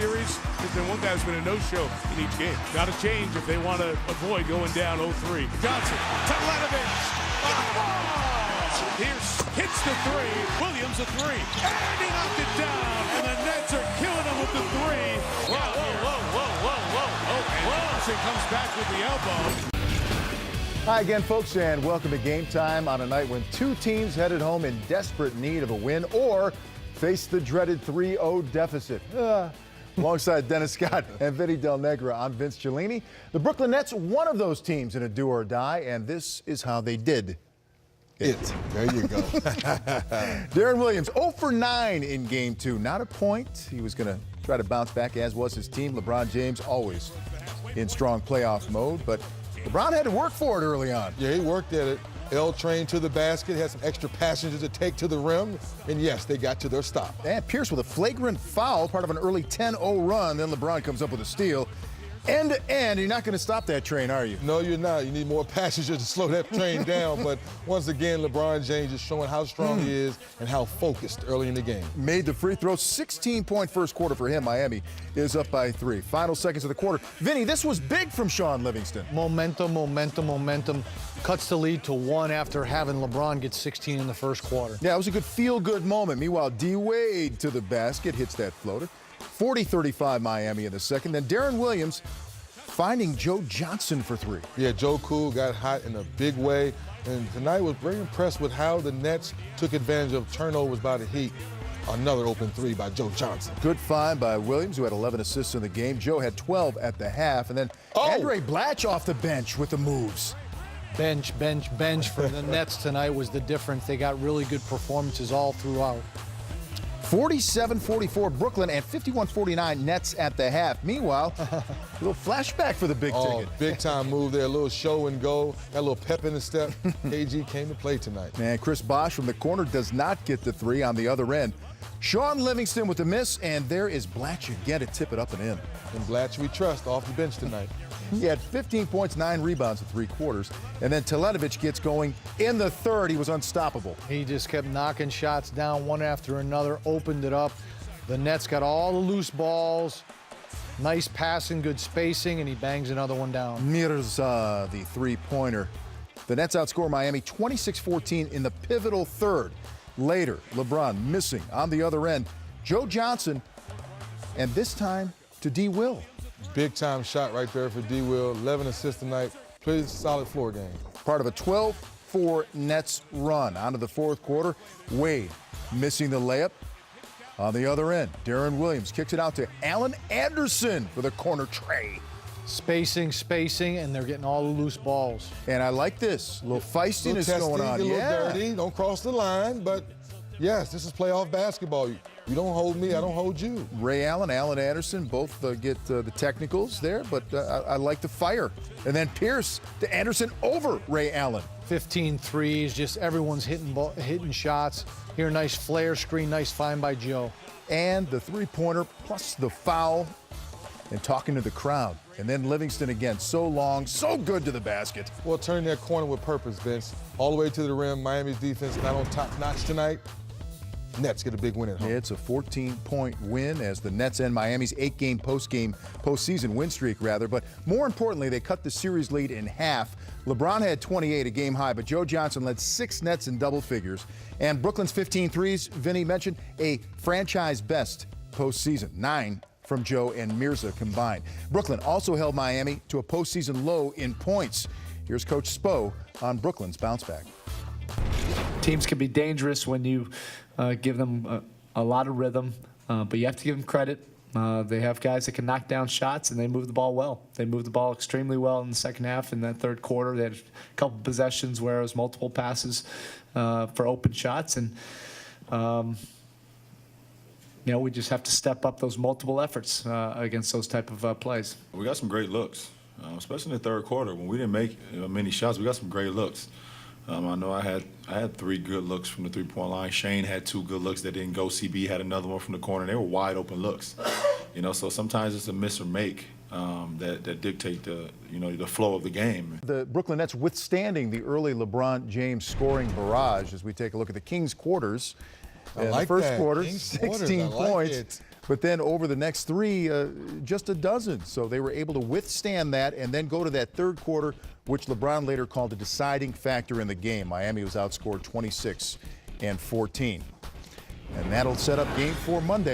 series, there's been one guy who's been a no-show in each game. Got to change if they want to avoid going down 0-3. Johnson, Telenovich. Pierce hits the three. Williams a three. And he knocked it down. And the Nets are killing him with the three. Whoa. Anderson comes back with the elbow. Hi again, folks, and welcome to Game Time on a night when two teams headed home in desperate need of a win or face the dreaded 3-0 deficit. Alongside Dennis Scott and Vinny Del Negro, I'm Vince Cellini. The Brooklyn Nets, one of those teams in a do or die, and this is how they did it. There you go. Deron Williams, 0 for 9 in Game 2. Not a point. He was going to try to bounce back, as was his team. LeBron James always in strong playoff mode, but LeBron had to work for it early on. Yeah, he worked at it. L-train to the basket, had some extra passengers to take to the rim, and yes, they got to their stop. And Pierce with a flagrant foul, part of an early 10-0 run. Then LeBron comes up with a steal. End to end, you're not going to stop that train, are you? No, you're not. You need more passengers to slow that train down. But once again, LeBron James is showing how strong he is and how focused early in the game. Made the free throw. 16-point first quarter for him. Miami is up by 3. Final seconds of the quarter. Vinny, this was big from Sean Livingston. Momentum. Cuts the lead to 1 after having LeBron get 16 in the first quarter. Yeah, it was a good feel-good moment. Meanwhile, D. Wade to the basket, hits that floater. 40-35 Miami in the second. Then Deron Williams finding Joe Johnson for 3. Yeah, Joe Cool got hot in a big way. And tonight was very impressed with how the Nets took advantage of turnovers by the Heat. Another open 3 by Joe Johnson. Good find by Williams, who had 11 assists in the game. Joe had 12 at the half. And then Andre Blatch off the bench with the moves. Bench for the Nets tonight was the difference. They got really good performances all throughout. 47-44 Brooklyn and 51-49 Nets at the half. Meanwhile, a little flashback for the big ticket. Big time move there, a little show and go, got a little pep in the step. KG came to play tonight. And Chris Bosh from the corner does not get the 3 on the other end. Sean Livingston with the miss, and there is Blatch again to tip it up and in. And Blatch we trust off the bench tonight. He had 15 points, 9 rebounds in 3 quarters. And then Telenovich gets going in the third. He was unstoppable. He just kept knocking shots down one after another, opened it up. The Nets got all the loose balls, nice passing, good spacing, and he bangs another one down. Mirza, the three-pointer. The Nets outscore Miami 26-14 in the pivotal third. Later, LeBron missing on the other end. Joe Johnson, and this time to D. Will. Big time shot right there for D. Will. 11 assists tonight. Pretty solid floor game. Part of a 12-4 Nets run. On to the fourth quarter. Wade missing the layup. On the other end, Deron Williams kicks it out to Allen Anderson for the corner tray. Spacing, and they're getting all the loose balls. And I like this. A little feistiness going on. A little dirty. Don't cross the line, but yes, this is playoff basketball. You don't hold me, I don't hold you. Ray Allen, Allen Anderson, both get the technicals there, but I like the fire. And then Pierce to Anderson over Ray Allen. 15 threes, just everyone's hitting shots. Here, nice flare screen, nice find by Joe. And the three-pointer plus the foul and talking to the crowd. And then Livingston again, so long, so good to the basket. Well, turn that corner with purpose, Vince. All the way to the rim. Miami's defense not on top notch tonight. Nets get a big win at home. It's a 14-point win as the Nets end Miami's 8-game postseason win streak, rather. But more importantly, they cut the series lead in half. LeBron had 28, a game high, but Joe Johnson led 6 Nets in double figures. And Brooklyn's 15 threes, Vinny mentioned, a franchise best postseason. 9 from Joe and Mirza combined. Brooklyn also held Miami to a postseason low in points. Here's Coach Spo on Brooklyn's bounce back. Teams can be dangerous when you give them a lot of rhythm, but you have to give them credit. They have guys that can knock down shots, and they move the ball well. They moved the ball extremely well in the second half. In that third quarter, they had a couple possessions where it was multiple passes for open shots, and we just have to step up those multiple efforts against those type of plays. We got some great looks, especially in the third quarter. When we didn't make many shots, we got some great looks. I know I had 3 good looks from the three-point line. Shane had 2 good looks that didn't go. CB had another one from the corner. They were wide open looks. So sometimes it's a miss or make that dictate the flow of the game. The Brooklyn Nets withstanding the early LeBron James scoring barrage as we take a look at the Kings quarters. I in like the first that. quarter, King 16 quarters, I like points. it. But then over the next three, just a dozen. So they were able to withstand that and then go to that third quarter, which LeBron later called a deciding factor in the game. Miami was outscored 26-14. And that'll set up Game 4 Monday.